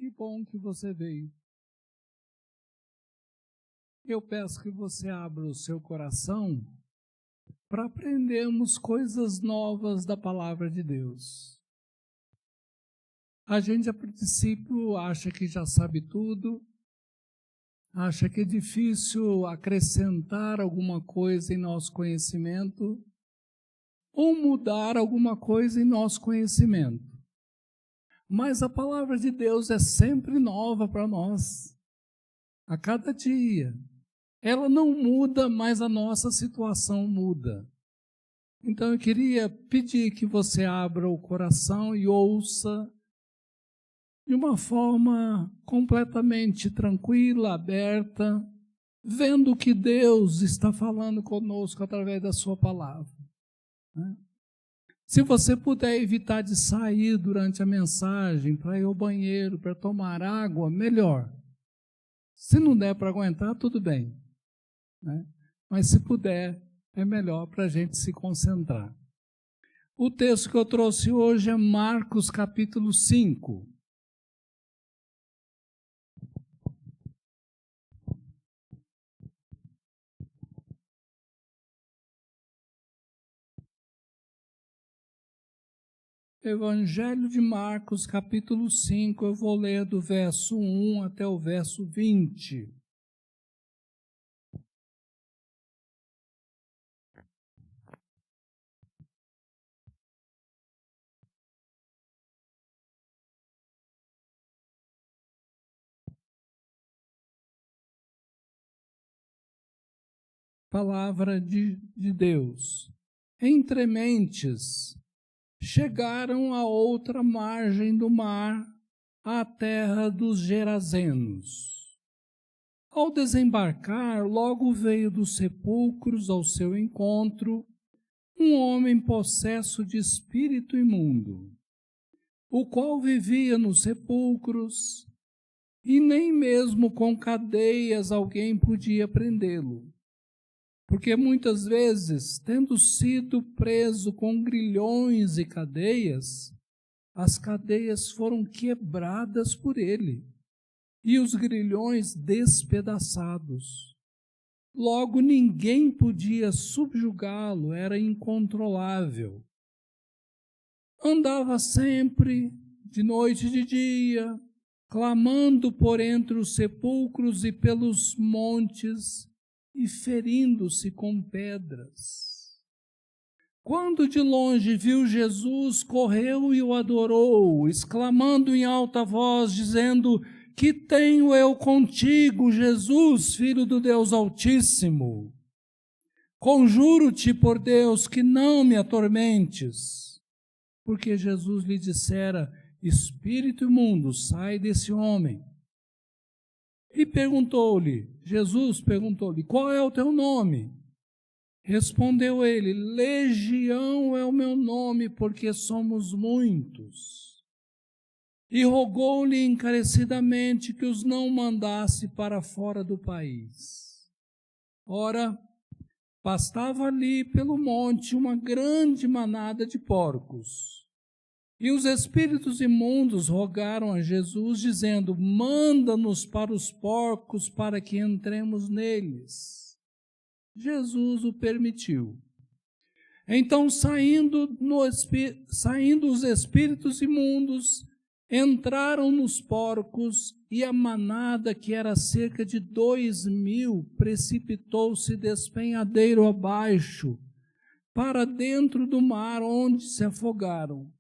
Que bom que você veio. Eu peço que você abra o seu coração para aprendermos coisas novas da palavra de Deus. A gente, a princípio, acha que já sabe tudo, acha que é difícil acrescentar alguma coisa em nosso conhecimento ou mudar alguma coisa em nosso conhecimento. Mas a palavra de Deus é sempre nova para nós, a cada dia. Ela não muda, mas a nossa situação muda. Então eu queria pedir que você abra o coração e ouça de uma forma completamente tranquila, aberta, vendo que Deus está falando conosco através da sua palavra. Se você puder evitar de sair durante a mensagem para ir ao banheiro, para tomar água, melhor. Se não der para aguentar, tudo bem. Mas se puder, é melhor para a gente se concentrar. O texto que eu trouxe hoje é Marcos capítulo 5. Evangelho de Marcos, capítulo 5, eu vou ler do verso 1 até o verso 20. Palavra de Deus. Entre mentes, chegaram à outra margem do mar, à terra dos Gerazenos. Ao desembarcar, logo veio dos sepulcros ao seu encontro um homem possesso de espírito imundo, o qual vivia nos sepulcros, e nem mesmo com cadeias alguém podia prendê-lo. Porque muitas vezes, tendo sido preso com grilhões e cadeias, as cadeias foram quebradas por ele, e os grilhões despedaçados. Logo ninguém podia subjugá-lo, era incontrolável. Andava sempre, de noite e de dia, clamando por entre os sepulcros e pelos montes, e ferindo-se com pedras. Quando de longe viu Jesus, correu e o adorou, exclamando em alta voz, dizendo: que tenho eu contigo, Jesus, Filho do Deus Altíssimo? Conjuro-te por Deus que não me atormentes. Porque Jesus lhe dissera: espírito imundo, sai desse homem. E Jesus perguntou-lhe, qual é o teu nome? Respondeu ele, Legião é o meu nome, porque somos muitos. E rogou-lhe encarecidamente que os não mandasse para fora do país. Ora, pastava ali pelo monte uma grande manada de porcos. E os espíritos imundos rogaram a Jesus, dizendo, manda-nos para os porcos para que entremos neles. Jesus o permitiu. Então, saindo os espíritos imundos, entraram nos porcos, e a manada, que era cerca de 2.000, precipitou-se despenhadeiro abaixo, para dentro do mar, onde se afogaram.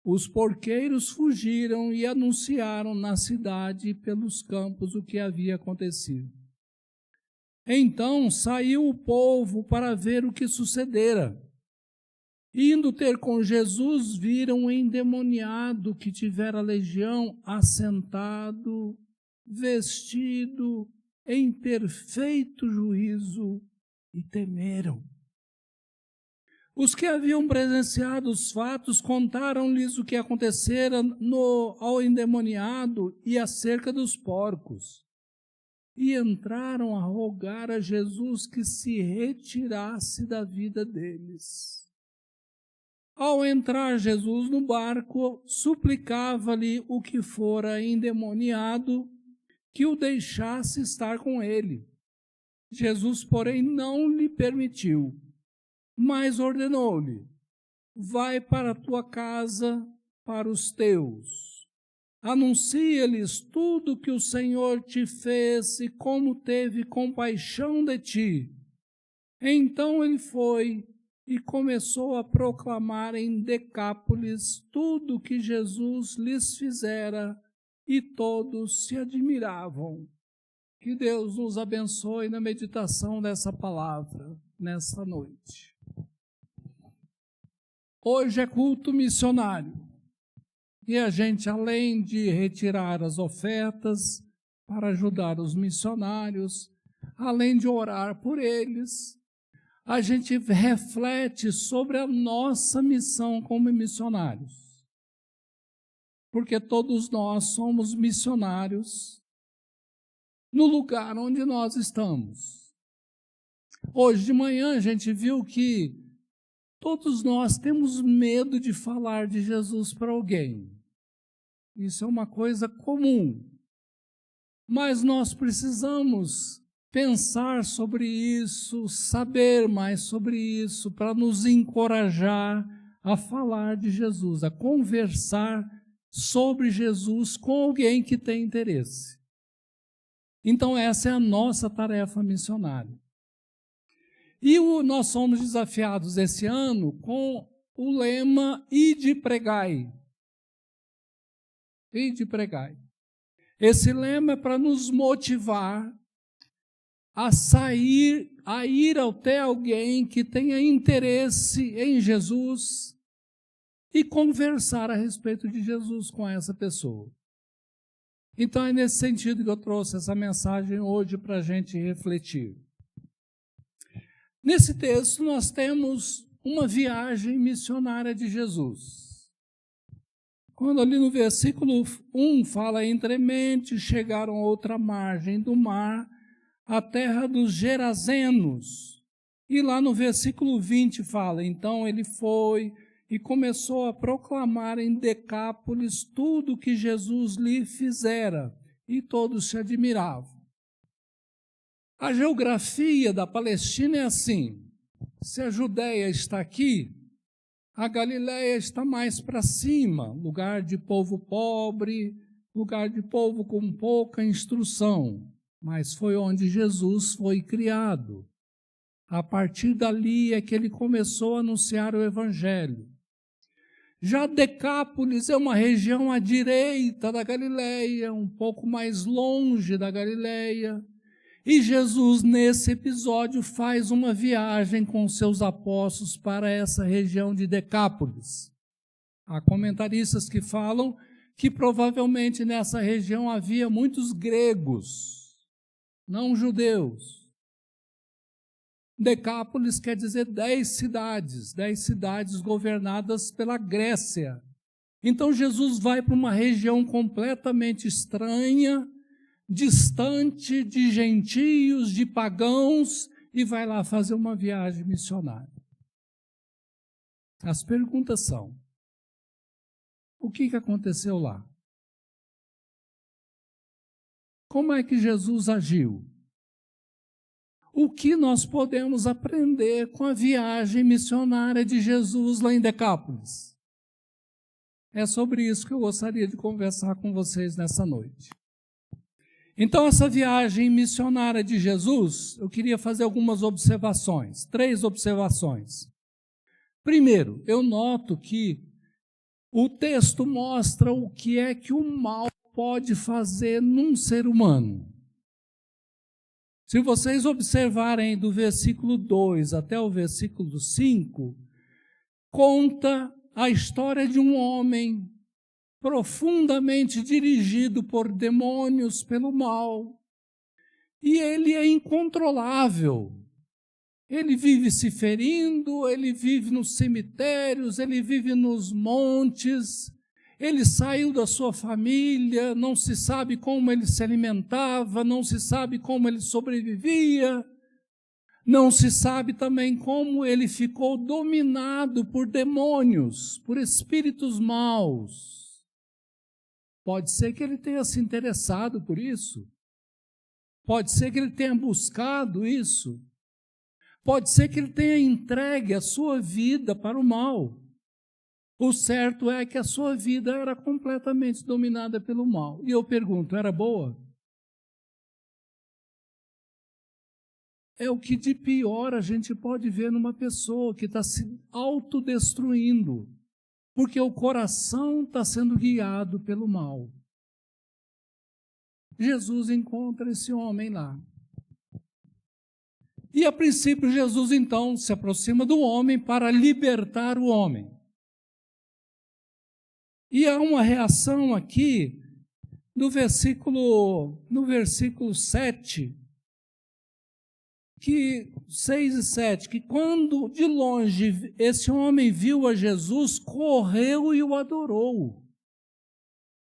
Os porqueiros fugiram e anunciaram na cidade e pelos campos o que havia acontecido. Então saiu o povo para ver o que sucedera. Indo ter com Jesus, viram um endemoniado que tivera legião assentado, vestido, em perfeito juízo, e temeram. Os que haviam presenciado os fatos contaram-lhes o que acontecera ao endemoniado e acerca dos porcos. E entraram a rogar a Jesus que se retirasse da vida deles. Ao entrar Jesus no barco, suplicava-lhe o que fora endemoniado que o deixasse estar com ele. Jesus, porém, não lhe permitiu, mas ordenou-lhe: vai para a tua casa, para os teus. Anuncia-lhes tudo que o Senhor te fez e como teve compaixão de ti. Então ele foi e começou a proclamar em Decápolis tudo que Jesus lhes fizera, e todos se admiravam. Que Deus nos abençoe na meditação dessa palavra, nessa noite. Hoje é culto missionário, e a gente, além de retirar as ofertas para ajudar os missionários, além de orar por eles, a gente reflete sobre a nossa missão como missionários. Porque todos nós somos missionários no lugar onde nós estamos. Hoje de manhã a gente viu que todos nós temos medo de falar de Jesus para alguém. Isso é uma coisa comum. Mas nós precisamos pensar sobre isso, saber mais sobre isso, para nos encorajar a falar de Jesus, a conversar sobre Jesus com alguém que tem interesse. Então essa é a nossa tarefa missionária. E nós somos desafiados esse ano com o lema Ide Pregai. Ide Pregai. Esse lema é para nos motivar a ir até alguém que tenha interesse em Jesus e conversar a respeito de Jesus com essa pessoa. Então é nesse sentido que eu trouxe essa mensagem hoje para a gente refletir. Nesse texto nós temos uma viagem missionária de Jesus. Quando ali no versículo 1 fala, entremente chegaram a outra margem do mar, a terra dos Gerazenos. E lá no versículo 20 fala, então ele foi e começou a proclamar em Decápolis tudo o que Jesus lhe fizera, e todos se admiravam. A geografia da Palestina é assim: se a Judéia está aqui, a Galiléia está mais para cima, lugar de povo pobre, lugar de povo com pouca instrução, mas foi onde Jesus foi criado. A partir dali é que ele começou a anunciar o Evangelho. Já Decápolis é uma região à direita da Galiléia, um pouco mais longe da Galiléia, e Jesus, nesse episódio, faz uma viagem com seus apóstolos para essa região de Decápolis. Há comentaristas que falam que provavelmente nessa região havia muitos gregos, não judeus. Decápolis quer dizer 10 cidades governadas pela Grécia. Então Jesus vai para uma região completamente estranha, distante de gentios, de pagãos, e vai lá fazer uma viagem missionária. As perguntas são: o que aconteceu lá? Como é que Jesus agiu? O que nós podemos aprender com a viagem missionária de Jesus lá em Decápolis? É sobre isso que eu gostaria de conversar com vocês nessa noite. Então, essa viagem missionária de Jesus, eu queria fazer algumas observações, 3 observações. Primeiro, eu noto que o texto mostra o que é que o mal pode fazer num ser humano. Se vocês observarem do versículo 2 até o versículo 5, conta a história de um homem profundamente dirigido por demônios, pelo mal, e ele é incontrolável. Ele vive se ferindo, ele vive nos cemitérios, ele vive nos montes, ele saiu da sua família, não se sabe como ele se alimentava, não se sabe como ele sobrevivia, Não se sabe também como ele ficou dominado por demônios, por espíritos maus. Pode ser que ele tenha se interessado por isso. Pode ser que ele tenha buscado isso. Pode ser que ele tenha entregue a sua vida para o mal. O certo é que a sua vida era completamente dominada pelo mal. E eu pergunto, era boa? É o que de pior a gente pode ver numa pessoa que está se autodestruindo, porque o coração está sendo guiado pelo mal. Jesus encontra esse homem lá. E a princípio Jesus então se aproxima do homem para libertar o homem. E há uma reação aqui no versículo 7, 6 e 7, que quando de longe esse homem viu a Jesus, correu e o adorou.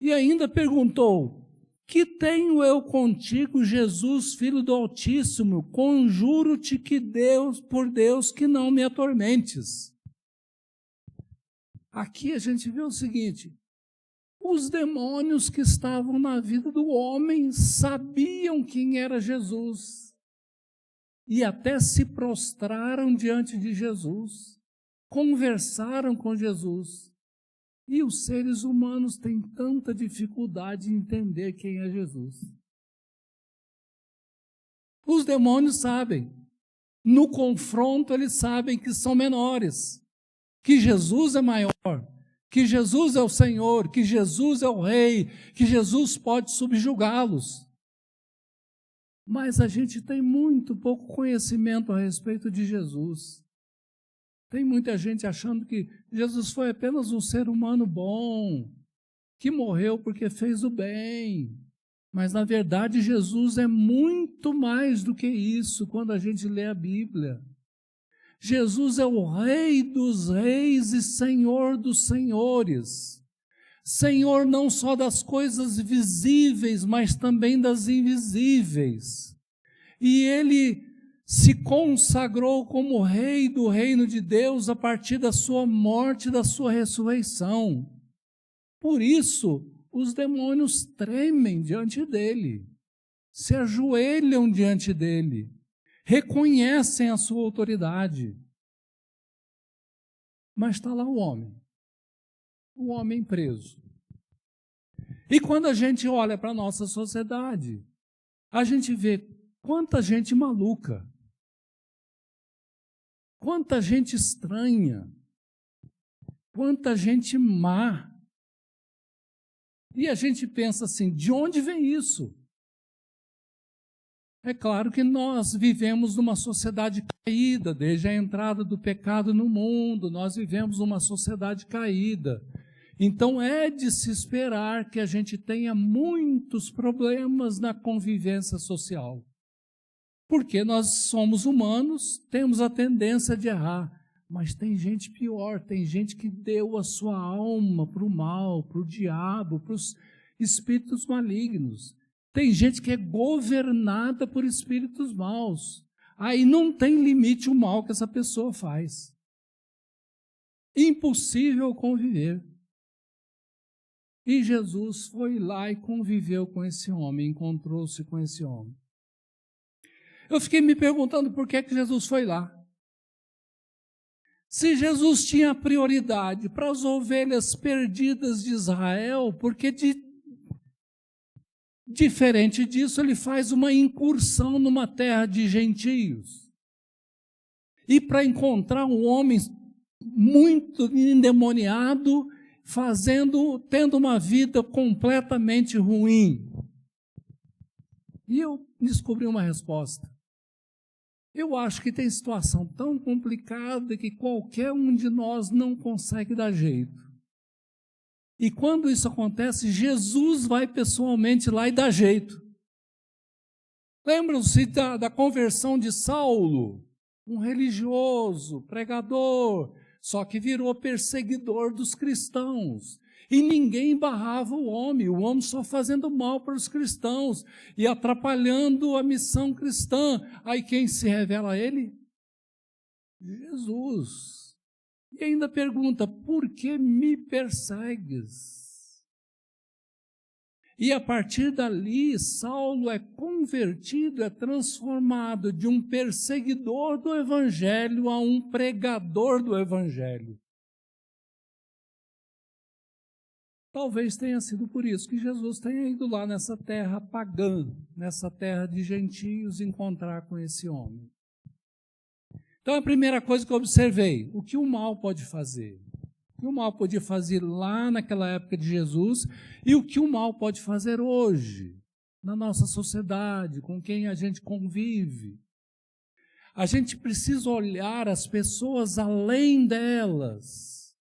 E ainda perguntou: que tenho eu contigo, Jesus, Filho do Altíssimo? Conjuro-te por Deus que não me atormentes. Aqui a gente vê o seguinte: os demônios que estavam na vida do homem sabiam quem era Jesus e até se prostraram diante de Jesus, conversaram com Jesus. E os seres humanos têm tanta dificuldade em entender quem é Jesus. Os demônios sabem. No confronto, eles sabem que são menores, que Jesus é maior, que Jesus é o Senhor, que Jesus é o Rei, que Jesus pode subjugá-los. Mas a gente tem muito pouco conhecimento a respeito de Jesus. Tem muita gente achando que Jesus foi apenas um ser humano bom, que morreu porque fez o bem. Mas, na verdade, Jesus é muito mais do que isso quando a gente lê a Bíblia. Jesus é o Rei dos reis e Senhor dos senhores. Senhor não só das coisas visíveis, mas também das invisíveis. E Ele se consagrou como Rei do reino de Deus a partir da sua morte e da sua ressurreição. Por isso, os demônios tremem diante dele, se ajoelham diante dele, reconhecem a sua autoridade. Mas está lá o homem preso. E quando a gente olha para a nossa sociedade, a gente vê quanta gente maluca, quanta gente estranha, quanta gente má. E a gente pensa assim, de onde vem isso? É claro que nós vivemos numa sociedade caída, desde a entrada do pecado no mundo, nós vivemos numa sociedade caída. Então é de se esperar que a gente tenha muitos problemas na convivência social. Porque nós somos humanos, temos a tendência de errar. Mas tem gente pior, tem gente que deu a sua alma para o mal, para o diabo, para os espíritos malignos. Tem gente que é governada por espíritos maus. Aí não tem limite o mal que essa pessoa faz. Impossível conviver. E Jesus foi lá e conviveu com esse homem, encontrou-se com esse homem. Eu fiquei me perguntando por que Jesus foi lá. Se Jesus tinha prioridade para as ovelhas perdidas de Israel, porque diferente disso, ele faz uma incursão numa terra de gentios. E para encontrar um homem muito endemoniado, tendo uma vida completamente ruim. E eu descobri uma resposta. Eu acho que tem situação tão complicada que qualquer um de nós não consegue dar jeito. E quando isso acontece, Jesus vai pessoalmente lá e dá jeito. Lembram-se da conversão de Saulo? Um religioso, pregador, só que virou perseguidor dos cristãos. E ninguém barrava o homem só fazendo mal para os cristãos e atrapalhando a missão cristã. Aí quem se revela a ele? Jesus. E ainda pergunta, por que me persegues? E a partir dali, Saulo é convertido, é transformado de um perseguidor do Evangelho a um pregador do Evangelho. Talvez tenha sido por isso que Jesus tenha ido lá nessa terra pagã, nessa terra de gentios, encontrar com esse homem. Então, a primeira coisa que eu observei, o que o mal pode fazer? O que o mal podia fazer lá naquela época de Jesus e o que o mal pode fazer hoje, na nossa sociedade, com quem a gente convive. A gente precisa olhar as pessoas além delas.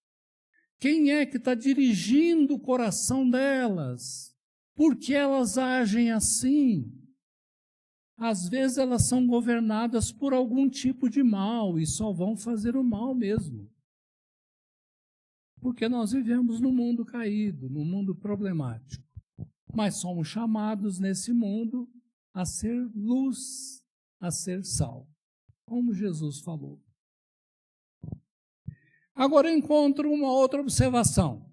Quem é que está dirigindo o coração delas? Por que elas agem assim? Às vezes elas são governadas por algum tipo de mal e só vão fazer o mal mesmo. Porque nós vivemos num mundo caído, num mundo problemático. Mas somos chamados nesse mundo a ser luz, a ser sal, como Jesus falou. Agora eu encontro uma outra observação.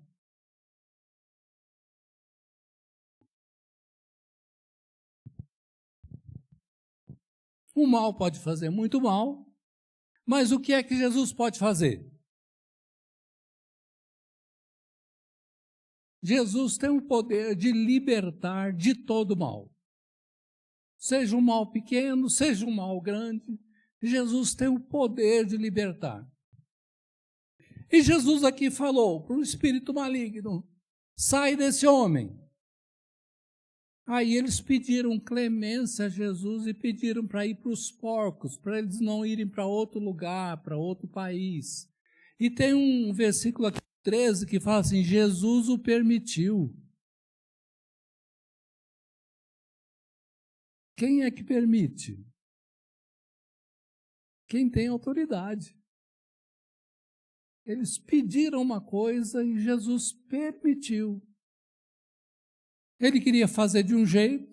O mal pode fazer muito mal, mas o que é que Jesus pode fazer? Jesus tem o poder de libertar de todo mal. Seja um mal pequeno, seja um mal grande, Jesus tem o poder de libertar. E Jesus aqui falou para o espírito maligno, sai desse homem. Aí eles pediram clemência a Jesus e pediram para ir para os porcos, para eles não irem para outro lugar, para outro país. E tem um versículo aqui, 13, que fala assim, Jesus o permitiu. Quem é que permite? Quem tem autoridade. Eles pediram uma coisa e Jesus permitiu. Ele queria fazer de um jeito,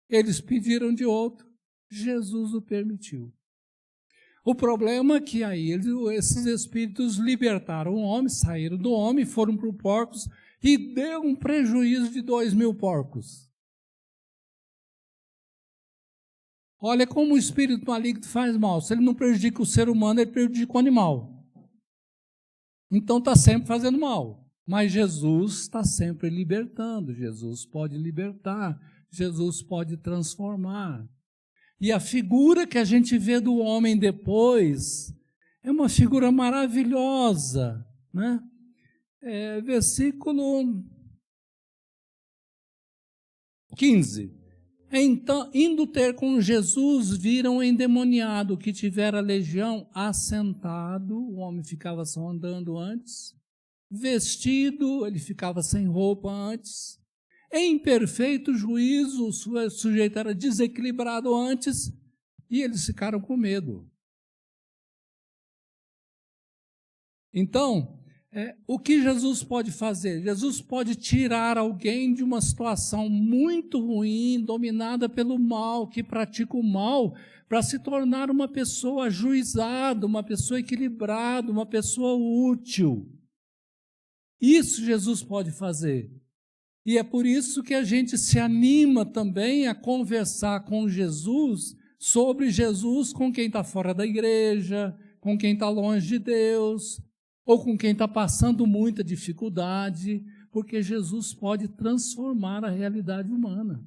eles pediram de outro, Jesus o permitiu. O problema é que aí esses espíritos libertaram o homem, saíram do homem, foram para os porcos e deu um prejuízo de 2.000 porcos. Olha como o espírito maligno faz mal. Se ele não prejudica o ser humano, ele prejudica o animal. Então está sempre fazendo mal. Mas Jesus está sempre libertando. Jesus pode libertar. Jesus pode transformar. E a figura que a gente vê do homem depois é uma figura maravilhosa, né? Versículo 15. Então, indo ter com Jesus, viram o endemoniado que tivera legião assentado, o homem ficava só andando antes, vestido, ele ficava sem roupa antes, em perfeito juízo, o sujeito era desequilibrado antes, e eles ficaram com medo. Então, o que Jesus pode fazer? Jesus pode tirar alguém de uma situação muito ruim, dominada pelo mal, que pratica o mal, para se tornar uma pessoa ajuizada, uma pessoa equilibrada, uma pessoa útil. Isso Jesus pode fazer. E é por isso que a gente se anima também a conversar com Jesus, sobre Jesus com quem está fora da igreja, com quem está longe de Deus, ou com quem está passando muita dificuldade, porque Jesus pode transformar a realidade humana.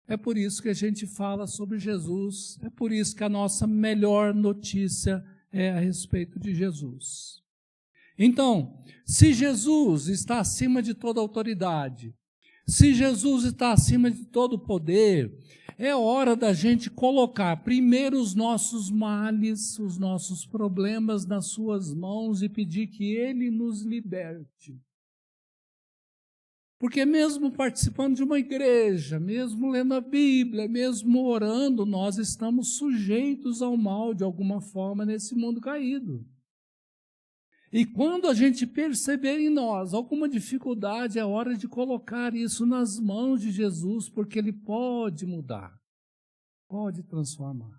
É por isso que a gente fala sobre Jesus, é por isso que a nossa melhor notícia é a respeito de Jesus. Então, se Jesus está acima de toda autoridade, se Jesus está acima de todo poder, é hora da gente colocar primeiro os nossos males, os nossos problemas nas suas mãos e pedir que Ele nos liberte. Porque mesmo participando de uma igreja, mesmo lendo a Bíblia, mesmo orando, nós estamos sujeitos ao mal de alguma forma nesse mundo caído. E quando a gente perceber em nós alguma dificuldade, é hora de colocar isso nas mãos de Jesus, porque Ele pode mudar, pode transformar.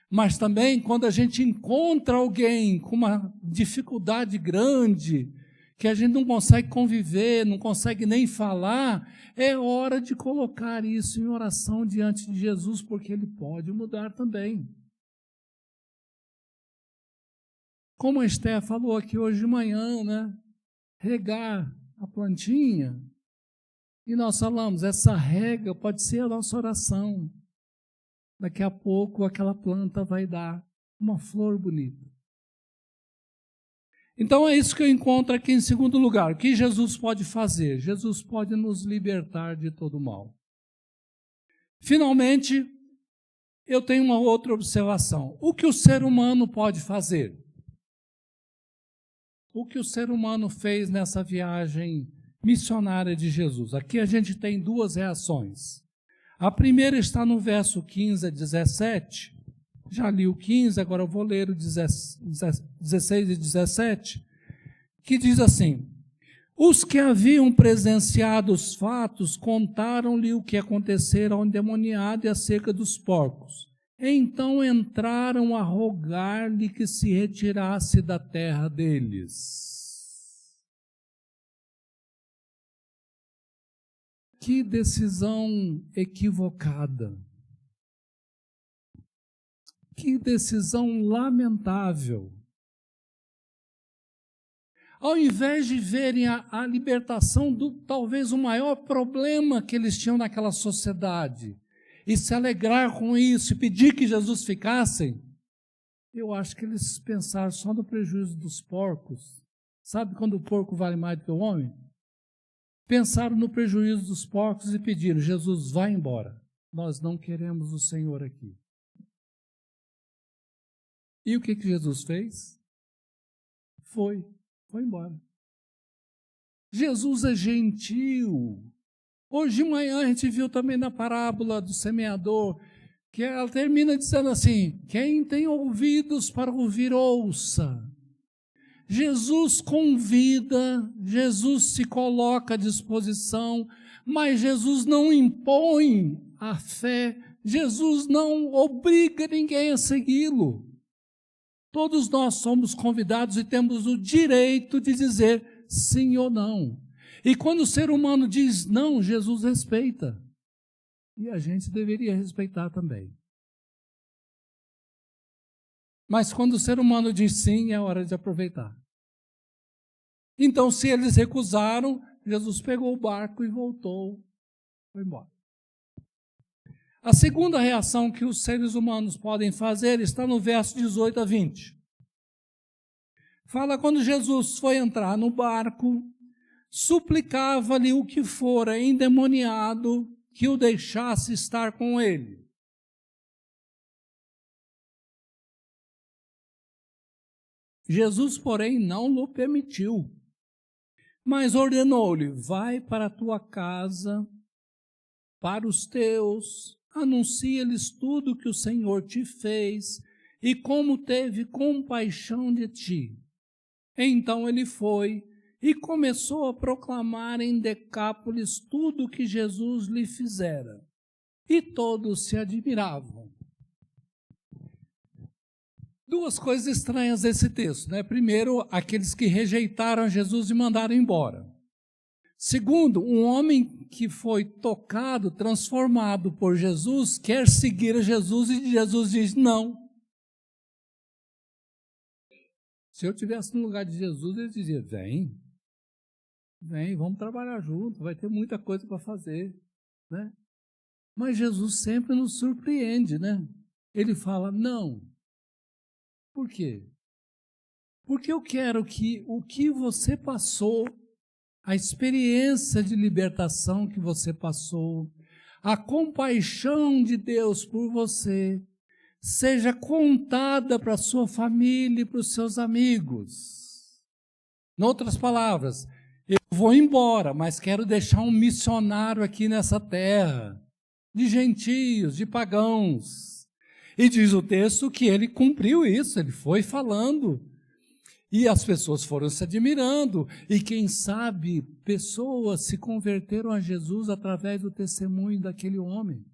Mas também, quando a gente encontra alguém com uma dificuldade grande, que a gente não consegue conviver, não consegue nem falar, é hora de colocar isso em oração diante de Jesus, porque Ele pode mudar também. Como a Esther falou aqui hoje de manhã, né? Regar a plantinha. E nós falamos, essa rega pode ser a nossa oração. Daqui a pouco aquela planta vai dar uma flor bonita. Então é isso que eu encontro aqui em segundo lugar. O que Jesus pode fazer? Jesus pode nos libertar de todo mal. Finalmente, eu tenho uma outra observação. O que o ser humano pode fazer? O que o ser humano fez nessa viagem missionária de Jesus? Aqui a gente tem duas reações. A primeira está no verso 15 a 17. Já li o 15, agora eu vou ler o 16 e 17, que diz assim: os que haviam presenciado os fatos contaram-lhe o que acontecera ao endemoniado e acerca dos porcos. Então entraram a rogar-lhe que se retirasse da terra deles. Que decisão equivocada. Que decisão lamentável. Ao invés de verem a libertação do talvez o maior problema que eles tinham naquela sociedade, e se alegrar com isso e pedir que Jesus ficasse, eu acho que eles pensaram só no prejuízo dos porcos. Sabe quando o porco vale mais do que o homem? Pensaram no prejuízo dos porcos e pediram: Jesus, vai embora. Nós não queremos o Senhor aqui. E o que Jesus fez? Foi embora. Jesus é gentil. Hoje de manhã a gente viu também na parábola do semeador, que ela termina dizendo assim: quem tem ouvidos para ouvir, ouça. Jesus convida, Jesus se coloca à disposição, mas Jesus não impõe a fé, Jesus não obriga ninguém a segui-lo. Todos nós somos convidados e temos o direito de dizer sim ou não. E quando o ser humano diz não, Jesus respeita. E a gente deveria respeitar também. Mas quando o ser humano diz sim, é hora de aproveitar. Então, se eles recusaram, Jesus pegou o barco e voltou, foi embora. A segunda reação que os seres humanos podem fazer está no verso 18 a 20. Fala quando Jesus foi entrar no barco, suplicava-lhe o que fora endemoniado que o deixasse estar com ele. Jesus, porém, não lhe permitiu, mas ordenou-lhe: vai para a tua casa, para os teus, anuncia-lhes tudo o que o Senhor te fez e como teve compaixão de ti. Então ele foi e começou a proclamar em Decápolis tudo o que Jesus lhe fizera. E todos se admiravam. Duas coisas estranhas desse texto, né? Primeiro, aqueles que rejeitaram Jesus e mandaram embora. Segundo, um homem que foi tocado, transformado por Jesus, quer seguir a Jesus e Jesus diz não. Se eu estivesse no lugar de Jesus, ele dizia: vem, vamos trabalhar junto, vai ter muita coisa para fazer, né? Mas Jesus sempre nos surpreende, né? Ele fala não. Por quê? Porque eu quero que o que você passou, a experiência de libertação que você passou, a compaixão de Deus por você, seja contada para a sua família e para os seus amigos. Em outras palavras, eu vou embora, mas quero deixar um missionário aqui nessa terra, de gentios, de pagãos. E diz o texto que ele cumpriu isso, ele foi falando. E as pessoas foram se admirando, e quem sabe pessoas se converteram a Jesus através do testemunho daquele homem.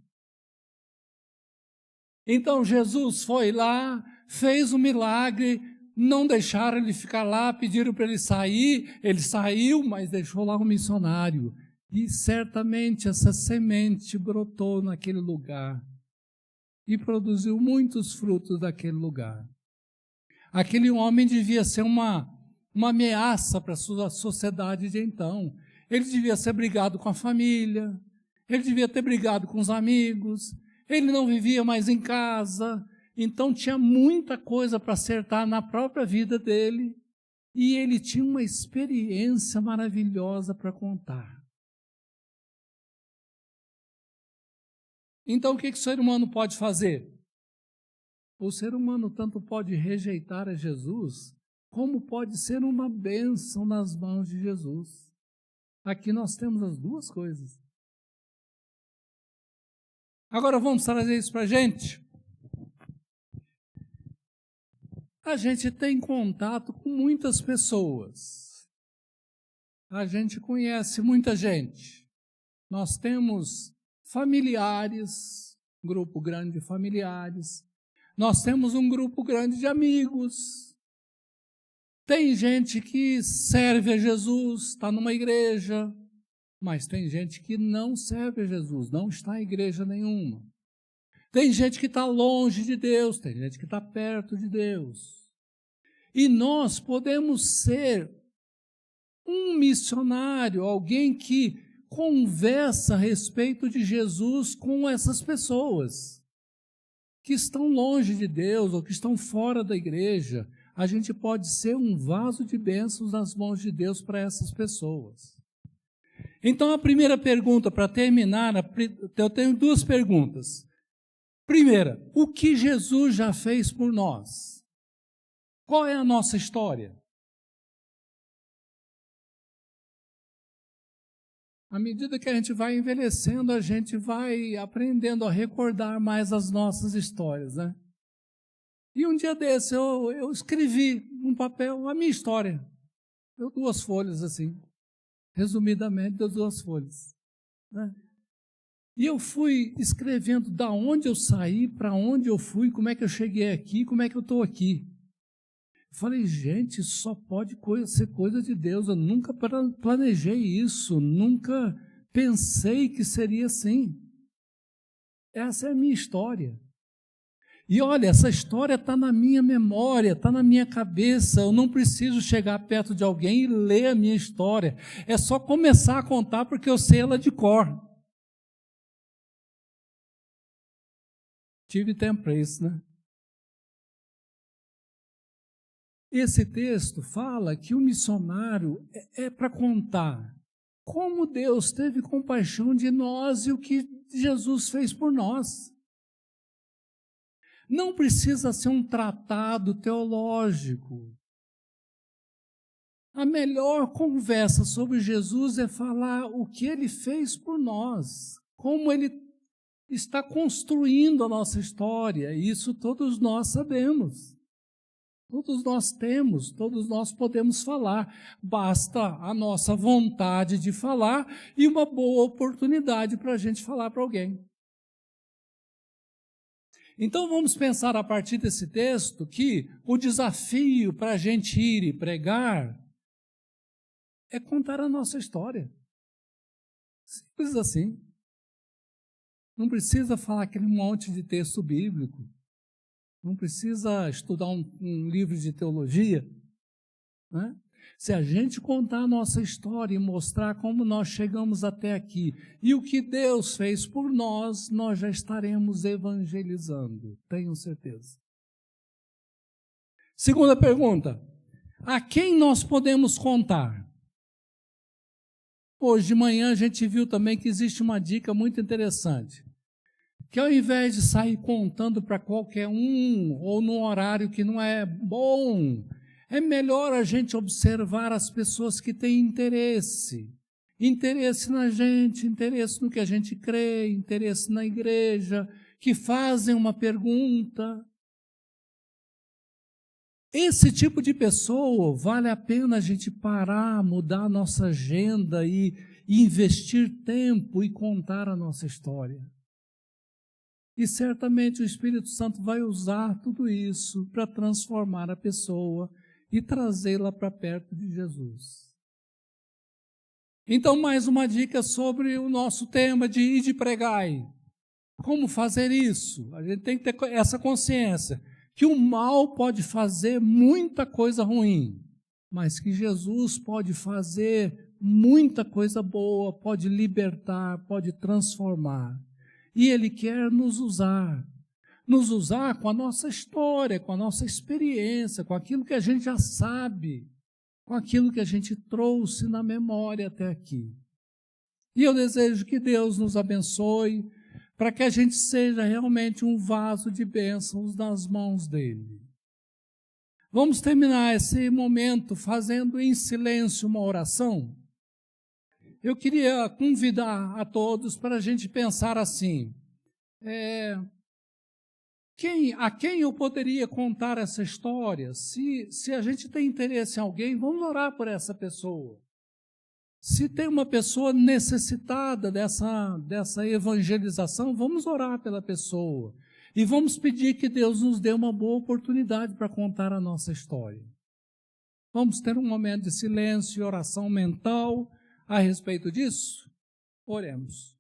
Então Jesus foi lá, fez um milagre, não deixaram ele ficar lá, pediram para ele saiu, mas deixou lá um missionário. E certamente essa semente brotou naquele lugar e produziu muitos frutos daquele lugar. Aquele homem devia ser uma ameaça para a sua sociedade de então. Ele devia ser brigado com a família, ele devia ter brigado com os amigos, ele não vivia mais em casa, então tinha muita coisa para acertar na própria vida dele, e ele tinha uma experiência maravilhosa para contar. Então o que o ser humano pode fazer? O ser humano tanto pode rejeitar a Jesus, como pode ser uma bênção nas mãos de Jesus. Aqui nós temos as duas coisas. Agora vamos trazer isso para a gente. A gente tem contato com muitas pessoas. A gente conhece muita gente. Nós temos familiares, grupo grande de familiares. Nós temos um grupo grande de amigos. Tem gente que serve a Jesus, está numa igreja, mas tem gente que não serve a Jesus, não está em igreja nenhuma. Tem gente que está longe de Deus, tem gente que está perto de Deus. E nós podemos ser um missionário, alguém que conversa a respeito de Jesus com essas pessoas que estão longe de Deus ou que estão fora da igreja. A gente pode ser um vaso de bênçãos nas mãos de Deus para essas pessoas. Então, a primeira pergunta, para terminar, eu tenho duas perguntas. Primeira, o que Jesus já fez por nós? Qual é a nossa história? À medida que a gente vai envelhecendo, a gente vai aprendendo a recordar mais as nossas histórias, né? E um dia desse eu escrevi num papel a minha história. Deu 2 folhas assim, resumidamente deu 2 folhas, né? E eu fui escrevendo da onde eu saí, para onde eu fui, como é que eu cheguei aqui, como é que eu estou aqui. Falei, gente, isso só pode ser coisa de Deus. Eu nunca planejei isso, nunca pensei que seria assim. Essa é a minha história. E olha, essa história está na minha memória, está na minha cabeça. Eu não preciso chegar perto de alguém e ler a minha história. É só começar a contar porque eu sei ela de cor. Tive tempo para isso, né? Esse texto fala que o missionário é para contar como Deus teve compaixão de nós e o que Jesus fez por nós. Não precisa ser um tratado teológico. A melhor conversa sobre Jesus é falar o que ele fez por nós, como ele está construindo a nossa história. Isso todos nós sabemos. Todos nós temos, todos nós podemos falar, basta a nossa vontade de falar e uma boa oportunidade para a gente falar para alguém. Então vamos pensar a partir desse texto que o desafio para a gente ir e pregar é contar a nossa história. Simples assim. Não precisa falar aquele monte de texto bíblico. Não precisa estudar um livro de teologia, né? Se a gente contar a nossa história e mostrar como nós chegamos até aqui e o que Deus fez por nós, nós já estaremos evangelizando, tenho certeza. Segunda pergunta, a quem nós podemos contar? Hoje de manhã a gente viu também que existe uma dica muito interessante, que ao invés de sair contando para qualquer um ou num horário que não é bom, é melhor a gente observar as pessoas que têm interesse. Interesse na gente, interesse no que a gente crê, interesse na igreja, que fazem uma pergunta. Esse tipo de pessoa, vale a pena a gente parar, mudar a nossa agenda e investir tempo e contar a nossa história. E certamente o Espírito Santo vai usar tudo isso para transformar a pessoa e trazê-la para perto de Jesus. Então, mais uma dica sobre o nosso tema de ir de pregai. Como fazer isso? A gente tem que ter essa consciência que o mal pode fazer muita coisa ruim, mas que Jesus pode fazer muita coisa boa, pode libertar, pode transformar. E Ele quer nos usar com a nossa história, com a nossa experiência, com aquilo que a gente já sabe, com aquilo que a gente trouxe na memória até aqui. E eu desejo que Deus nos abençoe, para que a gente seja realmente um vaso de bênçãos nas mãos dEle. Vamos terminar esse momento fazendo em silêncio uma oração. Eu queria convidar a todos para a gente pensar assim, a quem eu poderia contar essa história? Se a gente tem interesse em alguém, vamos orar por essa pessoa. Se tem uma pessoa necessitada dessa evangelização, vamos orar pela pessoa. E vamos pedir que Deus nos dê uma boa oportunidade para contar a nossa história. Vamos ter um momento de silêncio e oração mental a respeito disso? Oremos.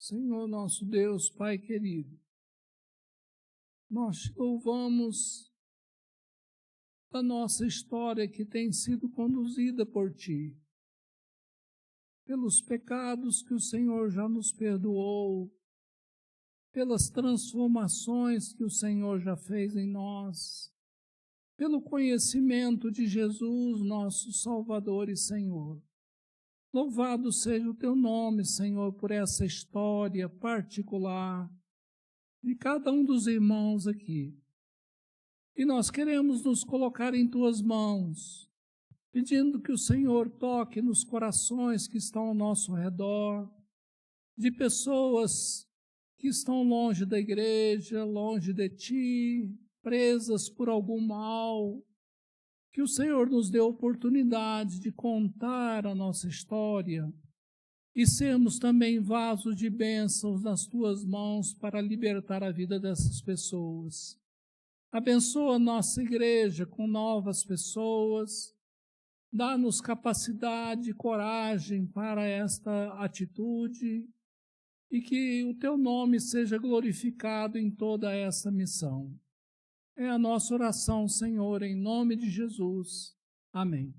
Senhor nosso Deus, Pai querido, nós te louvamos da nossa história que tem sido conduzida por Ti, pelos pecados que o Senhor já nos perdoou, pelas transformações que o Senhor já fez em nós, pelo conhecimento de Jesus, nosso Salvador e Senhor. Louvado seja o Teu nome, Senhor, por essa história particular de cada um dos irmãos aqui. E nós queremos nos colocar em Tuas mãos, pedindo que o Senhor toque nos corações que estão ao nosso redor, de pessoas que estão longe da igreja, longe de Ti, presas por algum mal, que o Senhor nos dê a oportunidade de contar a nossa história e sermos também vasos de bênçãos nas Tuas mãos para libertar a vida dessas pessoas. Abençoa a nossa igreja com novas pessoas, dá-nos capacidade e coragem para esta atitude e que o Teu nome seja glorificado em toda essa missão. É a nossa oração, Senhor, em nome de Jesus. Amém.